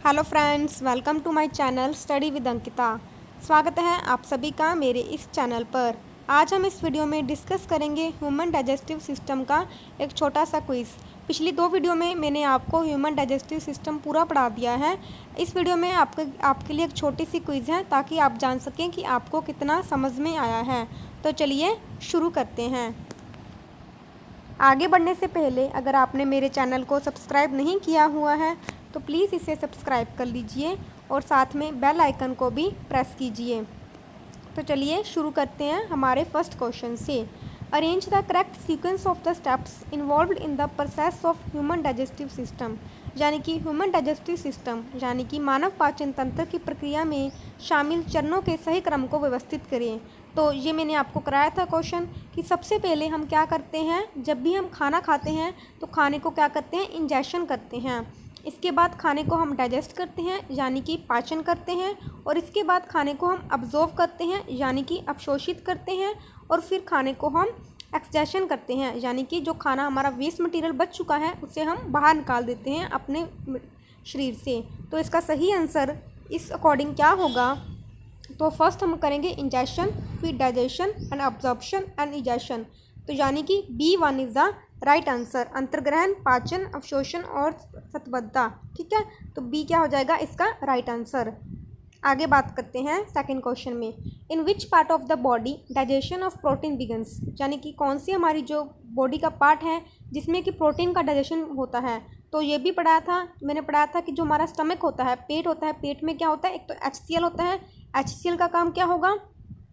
Hello friends, welcome to my channel study with Ankita. स्वागत है आप सभी का मेरे इस चैनल पर। आज हम इस वीडियो में डिस्कस करेंगे ह्यूमन डाइजेस्टिव सिस्टम का एक छोटा सा क्विज़। पिछली दो वीडियो में मैंने आपको ह्यूमन डाइजेस्टिव सिस्टम पूरा पढ़ा दिया है। इस वीडियो में आपके लिए एक छोटी सी क्विज़ है ताकि आप जान सकें कि आपको कितना समझ में आया है। तो चलिए शुरू करते हैं। आगे बढ़ने से पहले अगर आपने मेरे चैनल को सब्सक्राइब नहीं किया हुआ है तो प्लीज़ इसे सब्सक्राइब कर लीजिए और साथ में बेल आइकन को भी प्रेस कीजिए। तो चलिए शुरू करते हैं हमारे फर्स्ट क्वेश्चन से। Arrange the correct sequence of the steps involved in the process of human digestive system. यानी कि ह्यूमन डाइजेस्टिव सिस्टम यानी कि मानव पाचन तंत्र की प्रक्रिया में शामिल चरणों के सही क्रम को व्यवस्थित करें। तो ये मैंने आपको कराया था क्वेश्चन कि सबसे पहले हम क्या करते हैं, जब भी हम खाना खाते हैं तो खाने को क्या करते हैं, इंजेशन करते हैं। इसके बाद खाने को हम डाइजेस्ट करते हैं यानी कि पाचन करते हैं, और इसके बाद खाने को हम अब्जॉर्व करते हैं यानी कि अवशोषित करते हैं, और फिर खाने को हम एक्सजेशन करते हैं यानी कि जो खाना हमारा वेस्ट मटेरियल बच चुका है उसे हम बाहर निकाल देते हैं अपने शरीर से। तो इसका सही आंसर इस अकॉर्डिंग क्या होगा, तो फर्स्ट हम करेंगे इंजेशन, फिर digestion and absorption and egestion. तो यानी कि B1 is the right answer, अंतर्ग्रहण, पाचन, अवशोषण और सतबद्धता। ठीक है, तो B क्या हो जाएगा इसका राइट आंसर। आगे बात करते हैं सेकंड क्वेश्चन में। In which part of the body digestion of protein begins. यानी कि कौन सी हमारी जो बॉडी का पार्ट है जिसमें कि प्रोटीन का डाइजेशन होता है। तो ये भी मैंने पढ़ाया था कि जो हमारा स्टमक होता है, पेट होता है, पेट में क्या होता है, एक तो HCl होता है। HCl का काम क्या होगा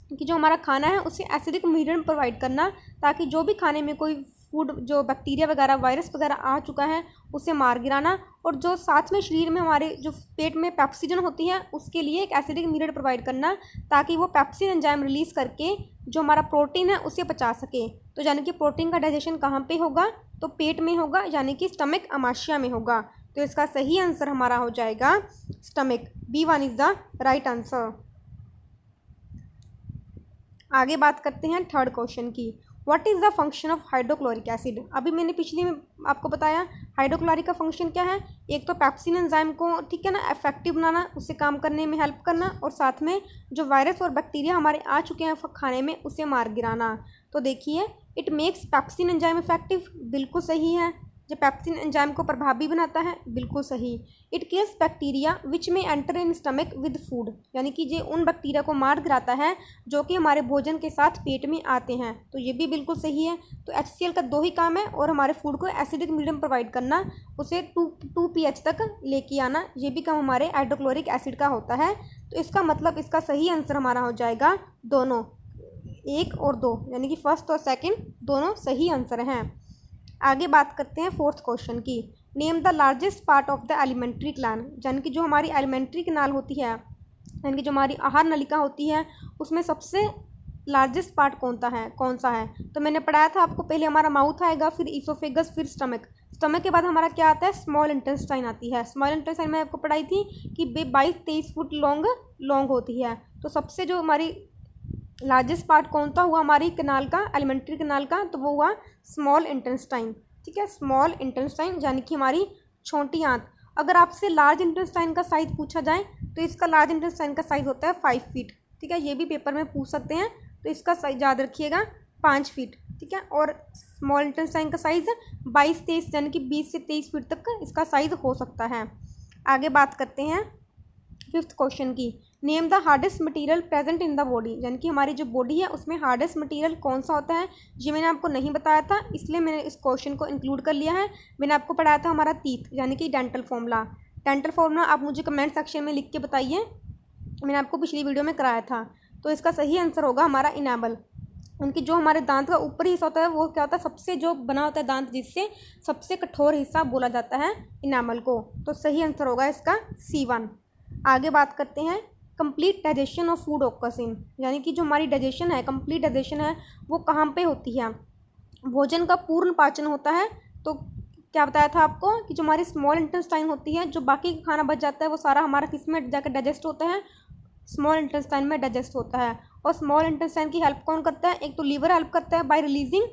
कि जो हमारा खाना है उसे एसिडिक मीडियम प्रोवाइड करना, ताकि जो भी खाने में कोई फूड जो बैक्टीरिया वगैरह वायरस वगैरह आ चुका है उसे मार गिराना, और जो साथ में शरीर में हमारे जो पेट में पेप्सिजन होती है उसके लिए एक एसिडिक मीडियम प्रोवाइड करना, ताकि वो पेप्सिन एंजाइम रिलीज़ करके जो हमारा प्रोटीन है उसे पचा सके। तो यानी कि प्रोटीन का डाइजेशन कहाँ पे होगा, तो पेट में होगा यानी कि स्टमक अमाशय में होगा। तो इसका सही आंसर हमारा हो जाएगा stomach. B1 is the right answer. आगे बात करते हैं थर्ड क्वेश्चन की। What is the function of hydrochloric acid. अभी मैंने पिछली में आपको बताया हाइड्रोक्लोरिक का फंक्शन क्या है, एक तो पेप्सिन एंजाइम को, ठीक है ना, इफेक्टिव बनाना, उससे काम करने में हेल्प करना, और साथ में जो वायरस और बैक्टीरिया हमारे आ चुके हैं खाने में उसे मार गिराना। तो देखिए, it makes pepsin enzyme effective, बिल्कुल सही है। जो पेप्सिन एंजाइम को प्रभावी बनाता है, बिल्कुल सही। इट किल्स बैक्टीरिया विच में enter in stomach with food. यानी कि ये उन बैक्टीरिया को मार गिराता है जो कि हमारे भोजन के साथ पेट में आते हैं। तो ये भी बिल्कुल सही है। तो HCl का दो ही काम है, और हमारे फूड को एसिडिक मीडियम प्रोवाइड करना, उसे 2 pH तक लेके आना, ये भी काम हमारे हाइड्रोक्लोरिक एसिड का होता है। तो इसका मतलब इसका सही आंसर हमारा हो जाएगा दोनों, 1 और 2, यानी कि फर्स्ट और सेकेंड दोनों सही आंसर हैं। आगे बात करते हैं फोर्थ क्वेश्चन की। Name the largest part of the alimentary gland. यानी कि जो हमारी एलिमेंट्री कैनाल होती है, यानी कि जो हमारी आहार नलिका होती है, उसमें सबसे लार्जेस्ट पार्ट कौन सा है। तो मैंने पढ़ाया था आपको, पहले हमारा माउथ आएगा, फिर ईसोफेगस, फिर स्टमक। स्टमक के बाद हमारा क्या आता है, स्मॉल इंटेस्टाइन आती है। स्मॉल इंटेस्टाइन में आपको पढ़ाई थी कि 22-23 फुट लॉन्ग होती है। तो सबसे जो हमारी लार्जेस्ट पार्ट कौन सा हुआ हमारी कैनाल का, एलिमेंट्री कैनाल का, तो वो हुआ स्मॉल इंटेस्टाइन। ठीक है, स्मॉल इंटेस्टाइन यानी कि हमारी छोटी आंत। अगर आपसे लार्ज इंटेस्टाइन का साइज पूछा जाए तो इसका लार्ज इंटेस्टाइन का साइज होता है 5 फीट। ठीक है, ये भी पेपर में पूछ सकते हैं, तो इसका साइज याद रखिएगा 5 फीट। ठीक है, और स्मॉल इंटेस्टाइन का साइज 22-23 यानी कि 20 से 23 फीट तक इसका साइज हो सकता है। आगे बात करते हैं फिफ्थ क्वेश्चन की। Name the hardest material present in the body. यानी कि हमारी जो बॉडी है उसमें हार्डेस्ट मटेरियल कौन सा होता है, ये मैंने आपको नहीं बताया था, इसलिए मैंने इस क्वेश्चन को इंक्लूड कर लिया है। मैंने आपको पढ़ाया था हमारा टीथ यानी कि डेंटल फॉर्मूला। डेंटल फॉर्मूला आप मुझे कमेंट सेक्शन में लिख के बताइए, मैंने आपको पिछली वीडियो में कराया था। तो इसका सही आंसर होगा हमारा इनेबल। उनकी जो हमारे दांत का ऊपरी हिस्सा होता है वो क्या होता है, सबसे जो बना होता है दांत जिससे सबसे कठोर हिस्सा बोला जाता है इनेमल को। तो सही आंसर होगा इसका C1। आगे बात करते हैं complete digestion of food occurs in. यानी कि जो हमारी डाइजेशन है, कंप्लीट डाइजेशन है, वो कहाँ पे होती है, भोजन का पूर्ण पाचन होता है। तो क्या बताया था आपको कि जो हमारी स्मॉल इंटेस्टाइन होती है, जो बाकी खाना बच जाता है वो सारा हमारा किस में जाकर डाइजेस्ट होता है, स्मॉल इंटेस्टाइन में डाइजेस्ट होता है। और स्मॉल इंटेस्टाइन की हेल्प कौन करता है, एक तो लीवर हेल्प करता है बाय रिलीजिंग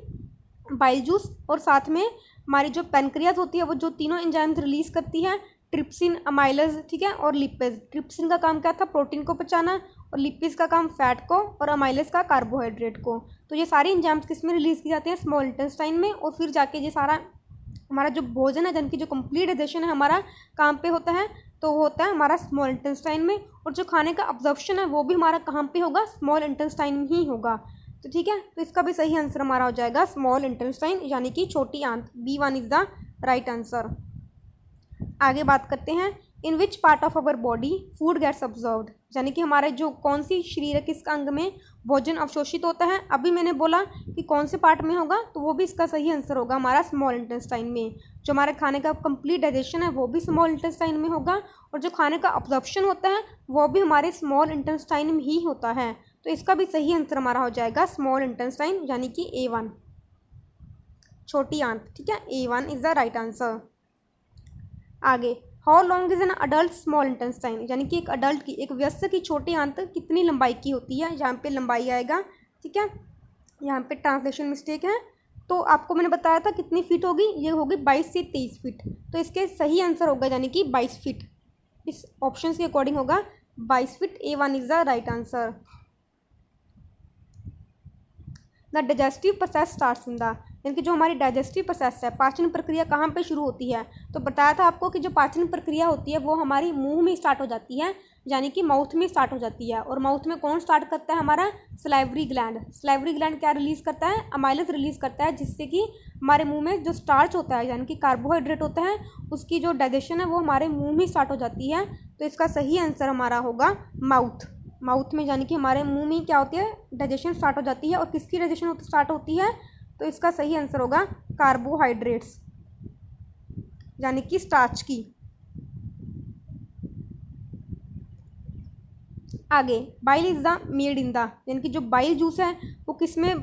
बाइल जूस, और साथ में हमारी जो पेनक्रियाज होती है वो जो तीनों एंजाइम्स रिलीज करती है, ट्रिप्सिन, अमाइलेज, ठीक है, और लिपेज। ट्रिप्सिन का काम क्या था, प्रोटीन को पचाना, और लिपेज का काम फैट को, और अमाइलेज का कार्बोहाइड्रेट को। तो ये सारी एंजाइम्स किस में रिलीज की जाती है, स्मॉल इंटेस्टाइन में, और फिर जाके ये सारा हमारा जो भोजन है, यानी कि जो कंप्लीट डाइजेशन है हमारा काम पे होता है, तो वो होता है हमारा स्मॉल इंटेस्टाइन में। और जो खाने का अब्जॉर्प्शन है वो भी हमारा कहाँ पे होगा, स्मॉल इंटेस्टाइन में ही होगा। तो ठीक है, तो इसका भी सही आंसर हमारा हो जाएगा स्मॉल इंटेस्टाइन, यानी कि छोटी आंत। B1 is the right answer. आगे बात करते हैं, in which part of our body food gets absorbed, यानी कि हमारे जो कौन सी शरीर है, किस अंग में भोजन अवशोषित होता है। अभी मैंने बोला कि कौन से पार्ट में होगा, तो वो भी इसका सही आंसर होगा हमारा स्मॉल इंटेस्टाइन में। जो हमारे खाने का कंप्लीट डाइजेशन है वो भी स्मॉल इंटेस्टाइन में होगा, और जो खाने का अब्जॉर्प्शन होता है वो भी हमारे स्मॉल इंटेस्टाइन में ही होता है। तो इसका भी सही आंसर हमारा हो जाएगा स्मॉल इंटेस्टाइन, यानी कि A1 छोटी आंत। ठीक है, A1 is the right answer. आगे, how long is an adult small intestine, यानी कि एक अडल्ट की, एक वयस्क की छोटी आंत कितनी लंबाई की होती है। यहाँ पे लंबाई आएगा, ठीक है, यहाँ पे ट्रांसलेशन मिस्टेक है। तो आपको मैंने बताया था कितनी फीट होगी, ये होगी 22 से 23 फीट। तो इसके सही आंसर होगा यानी कि 22 फीट, इस ऑप्शन के अकॉर्डिंग होगा 22 feet. A1 is the right answer. The digestive process starts in the, यानी कि जो हमारी डाइजेस्टिव प्रोसेस है, पाचन प्रक्रिया कहाँ पे शुरू होती है। तो बताया था आपको कि जो पाचन प्रक्रिया होती है वो हमारी मुंह में स्टार्ट हो जाती है, यानी कि माउथ में स्टार्ट हो जाती है। और माउथ में कौन स्टार्ट करता है, हमारा सलाइवरी ग्लैंड। सलाइवरी ग्लैंड क्या रिलीज़ करता है, अमाइलेज रिलीज़ करता है, जिससे कि हमारे मुंह में जो स्टार्च होता है, यानी कि कार्बोहाइड्रेट होता है, उसकी जो डाइजेशन है वो हमारे मुँह में स्टार्ट हो जाती है। तो इसका सही आंसर हमारा होगा माउथ। माउथ में, यानी कि हमारे मुंह में क्या होती है, डाइजेशन स्टार्ट हो जाती है। और किसकी डाइजेशन स्टार्ट होती है, तो इसका सही आंसर होगा कार्बोहाइड्रेट्स, यानी कि स्टार्च की। आगे, bile is the made in the, यानी कि जो बाइल जूस है वो किस में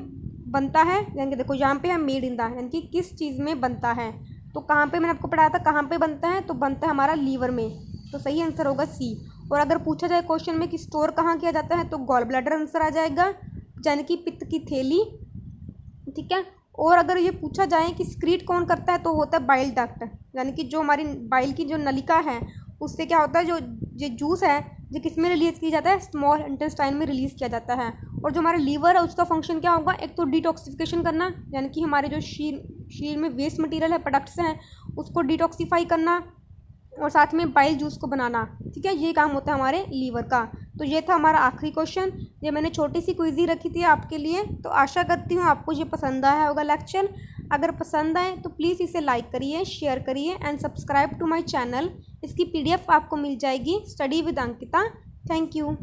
बनता है, यानी कि देखो यहाँ पे है मेड इन द, यानी कि किस चीज़ में बनता है। तो कहाँ पे मैंने आपको पढ़ाया था, कहाँ पे बनता है, तो बनता है हमारा लीवर में। तो सही आंसर होगा C। और अगर पूछा जाए क्वेश्चन में कि स्टोर कहाँ किया जाता है, तो गॉल ब्लैडर आंसर आ जाएगा, यानी कि पित्त की थैली। ठीक है, और अगर ये पूछा जाए कि स्क्रीट कौन करता है, तो होता है बाइल डक्ट, यानी कि जो हमारी बाइल की जो नलिका है उससे क्या होता है, जो ये जूस है जो किस में रिलीज़ किया जाता है, स्मॉल इंटेस्टाइन में रिलीज़ किया जाता है। और जो हमारा लीवर है उसका फंक्शन क्या होगा, एक तो डिटॉक्सिफिकेशन करना, यानी कि हमारे जो शरीर में वेस्ट मटेरियल है, प्रोडक्ट्स हैं, उसको डिटॉक्सीफाई करना, और साथ में बाइल जूस को बनाना। ठीक है, ये काम होता है हमारे लीवर का। तो ये था हमारा आखिरी क्वेश्चन, ये मैंने छोटी सी क्विज ही रखी थी आपके लिए। तो आशा करती हूँ आपको ये पसंद आया होगा लेक्चर। अगर पसंद आए तो प्लीज़ इसे लाइक करिए, शेयर करिए and subscribe to my channel. इसकी PDF आपको मिल जाएगी, study with Ankita. Thank you.